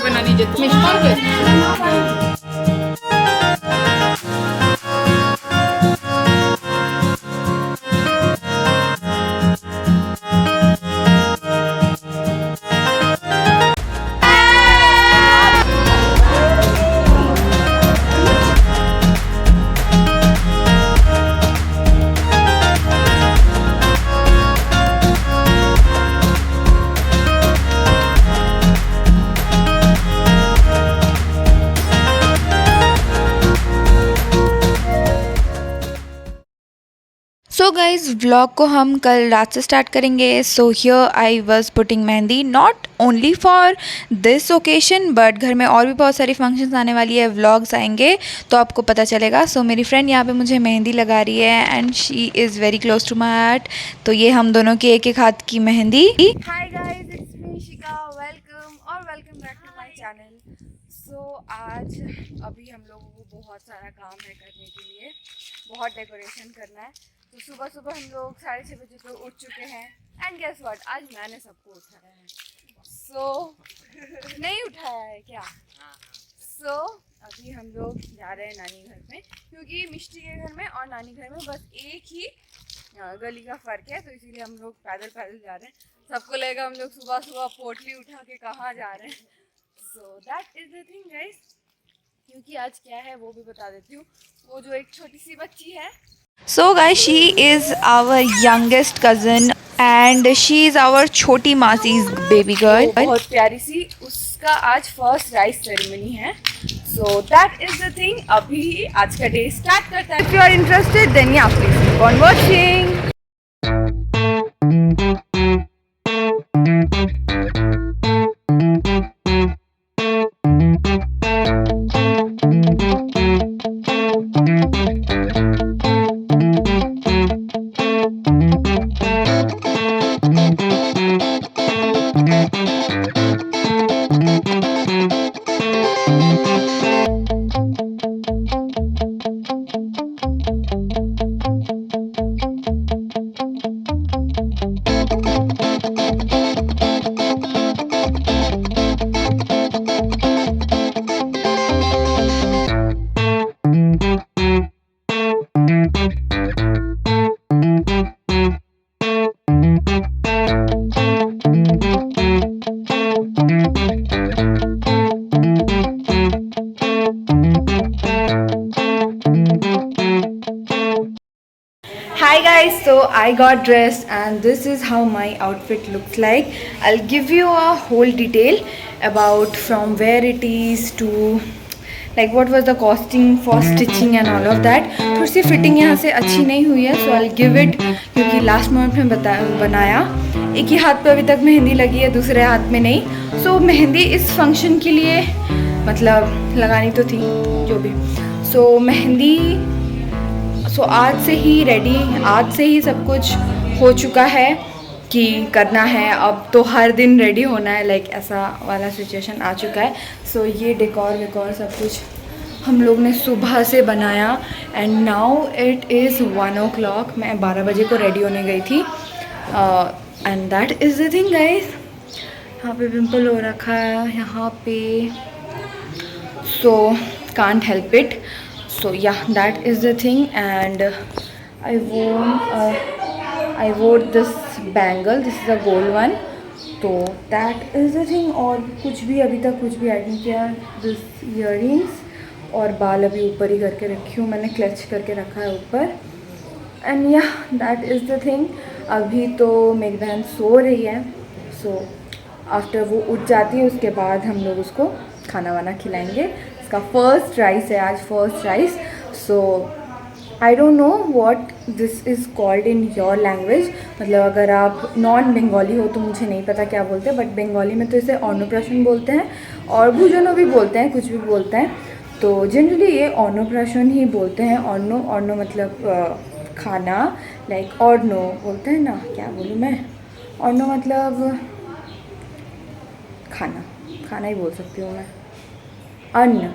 बना लीजिए तुम पे। सो गाइज़ व्लॉग को हम कल रात से स्टार्ट करेंगे. So here I was putting mehndi not only for this occasion but घर में और भी बहुत सारी फंक्शंस आने वाली है. व्लॉग्स आएंगे तो आपको पता चलेगा. सो मेरी फ्रेंड यहाँ पे मुझे मेहंदी लगा रही है and she is very close to my heart. तो ये हम दोनों की एक एक हाथ की mehndi. Hi guys, it's me Shika. Welcome और welcome back to my channel. So आज अभी हम लोगों को बहुत सारा काम है करने के लिए. बहुत डेकोरेशन करना है. तो सुबह सुबह हम लोग 6:30 बजे तो उठ चुके हैं. एंड गेस व्हाट, आज मैंने सबको उठाया है. सो नहीं उठाया है क्या? सो अभी हम लोग जा रहे हैं नानी घर में, क्योंकि मिष्टी के घर में और नानी घर में बस एक ही गली का फ़र्क है. तो इसीलिए हम लोग पैदल पैदल जा रहे हैं. सबको लगेगा हम लोग सुबह सुबह पोटली उठा के कहाँ जा रहे हैं. So that is the thing guys. क्योंकि आज क्या है वो भी बता देती हूँ. वो जो एक छोटी सी बच्ची है. So guys, she is our youngest cousin and she is our छोटी मासी's baby girl. बहुत प्यारी सी. उसका आज फर्स्ट राइस सेरेमनी है. So that is the thing. अभी आज का डे स्टार्ट करता है. If you are interested then yeah, please keep on watching. Hi guys, so I got dressed and this is how my outfit looks like. I'll give you a whole detail about from where it is to like what was the costing for stitching and all of that. थोड़ी सी fitting यहाँ से अच्छी नहीं हुई है, so I'll give it क्योंकि last moment में बनाया. एक ही हाथ पे अभी तक मेहंदी लगी है, दूसरे हाथ में नहीं. so, मेहंदी इस फंक्शन के लिए मतलब लगानी तो थी जो भी. so, मेहंदी आज से ही रेडी, आज से ही सब कुछ हो चुका है कि करना है. अब तो हर दिन रेडी होना है, लाइक ऐसा वाला सिचुएशन आ चुका है. सो ये डेकोर वेकोर सब कुछ हम लोग ने सुबह से बनाया. And now it is 1 o'clock. मैं 12 बजे को रेडी होने गई थी. And that is the thing guys. यहाँ पे पिंपल हो रखा है यहाँ पे. So can't help it. So yeah, that is the thing. And I wore this bangle. This is a gold one. तो that is the thing. और कुछ भी अभी तक कुछ भी ऐड नहीं किया. This earrings और बाल अभी ऊपर ही करके रखी हूँ मैंने, क्लच करके रखा है ऊपर. एंड या दैट इज़ द थिंग. अभी तो मेरी बहन सो रही है. सो आफ्टर वो उठ जाती है उसके बाद हम लोग उसको खाना वाना खिलाएंगे. इसका फर्स्ट राइस है आज, first rice. So I don't know what this is called in your language. मतलब अगर आप नॉन बंगाली हो तो मुझे नहीं पता क्या बोलते हैं, बट बंगाली में तो इसे अन्नप्राशन बोलते हैं और भुजनो भी बोलते हैं, कुछ भी बोलते हैं. तो जनरली ये अन्नप्राशन ही बोलते हैं. अन्नो मतलब खाना, लाइक ऑर्नो बोलते हैं ना, क्या बोलूँ मैं. अन्नो मतलब खाना ही बोल सकती हूँ मैं. अन्न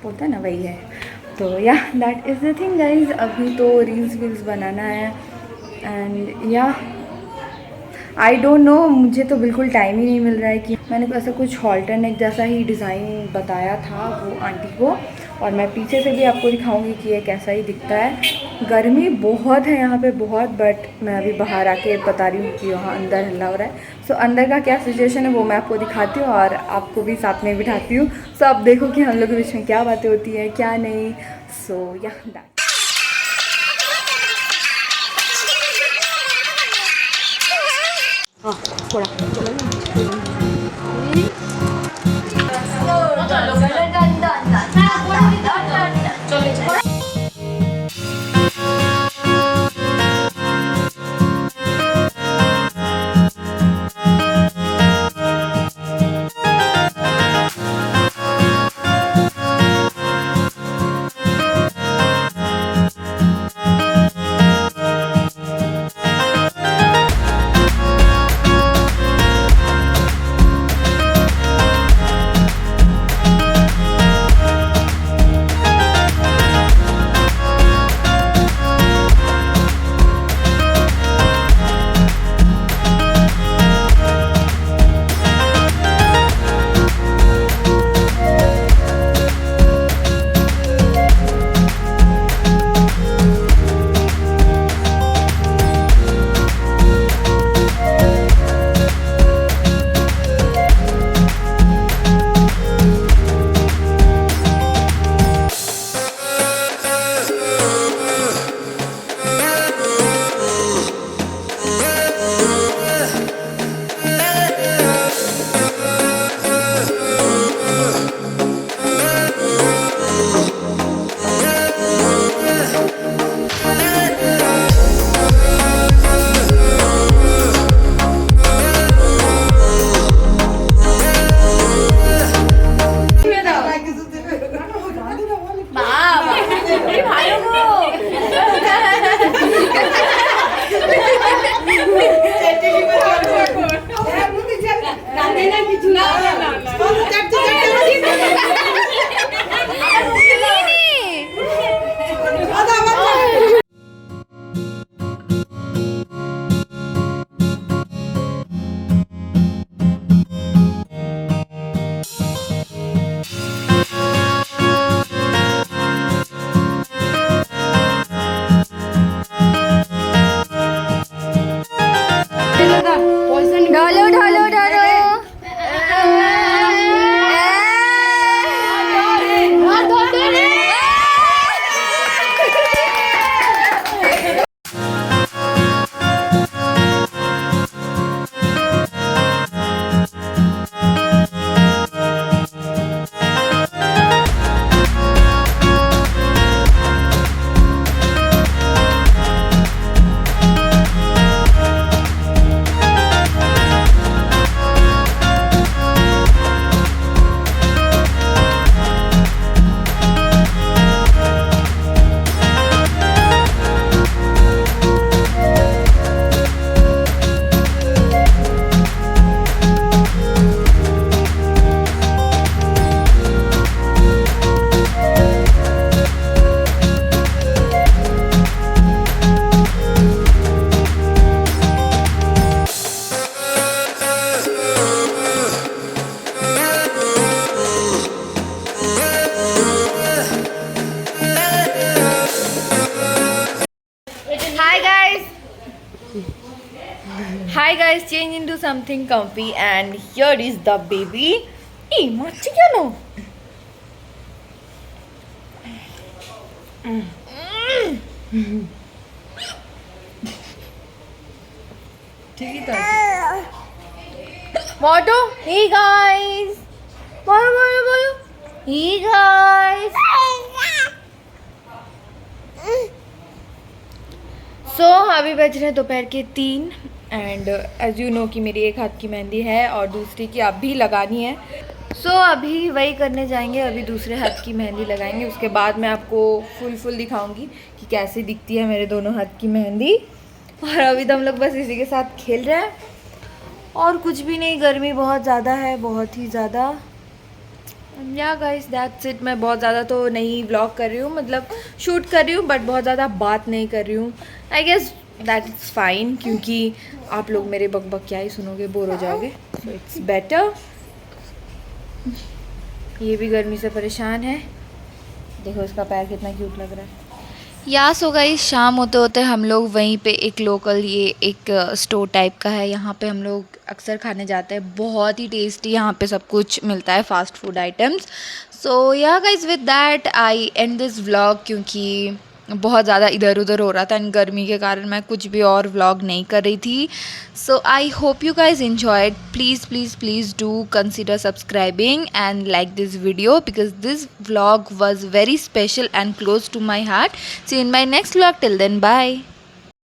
बोलता है ना, वही है. तो या that is the thing guys. अभी तो रील्स वील्स बनाना है. एंड या आई डोंट नो, मुझे तो बिल्कुल टाइम ही नहीं मिल रहा है कि मैंने ऐसा कुछ हॉल्टर नेक जैसा ही डिज़ाइन बताया था वो आंटी को, और मैं पीछे से भी आपको दिखाऊंगी कि ये कैसा ही दिखता है। गर्मी बहुत है यहाँ पे बहुत, बट मैं अभी बाहर आके बता रही हूँ कि वहाँ अंदर हल्ला हो रहा है। सो अंदर का क्या सिचुएशन है वो मैं आपको दिखाती हूँ और आपको भी साथ में बिठाती हूँ। सो आप देखो कि हम लोग के बीच में क्या बातें होती हैं क्या नहीं। सो या ढालो ढालो ढालो Hi guys, change into something comfy and here is the baby. Hey, মারছি কেন? ঠিকই তো আছে। Motto, hey guys. বলো বলো বলো। Hey guys. सो अभी बज रहे हैं दोपहर के 3 एंड एज यू नो कि मेरी एक हाथ की मेहंदी है और दूसरी की अभी लगानी है। सो अभी वही करने जाएंगे, अभी दूसरे हाथ की मेहंदी लगाएंगे, उसके बाद मैं आपको फुल दिखाऊंगी कि कैसी दिखती है मेरे दोनों हाथ की मेहंदी। और अभी तो हम लोग बस इसी के साथ खेल रहे हैं और कुछ भी नहीं। गर्मी बहुत ज़्यादा है, बहुत ही ज़्यादा। या गाइस दैट्स इट। मैं बहुत ज़्यादा तो नहीं व्लॉग कर रही हूँ, मतलब शूट कर रही हूँ बट बहुत ज़्यादा बात नहीं कर रही हूँ। I guess that is fine, क्योंकि आप लोग मेरे बक बक क्या ही सुनोगे, बोर हो जाओगे. So it's better. ये भी गर्मी से परेशान है. देखो इसका पैर कितना क्यूट लग रहा है. या सो गई, शाम होते होते हम लोग वहीं पे एक लोकल, ये एक स्टोर टाइप का है, यहाँ पे हम लोग अक्सर खाने जाते हैं. बहुत ही टेस्टी यहाँ पे सब कुछ मिलता है, fast food items. So yeah guys, with that I end this vlog, क्योंकि बहुत ज़्यादा इधर उधर हो रहा था एंड गर्मी के कारण मैं कुछ भी और व्लॉग नहीं कर रही थी. So I hope you guys enjoyed. Please please please do consider subscribing and like this video, because this vlog was very special and close to my heart. See you in my next vlog. Till then, bye.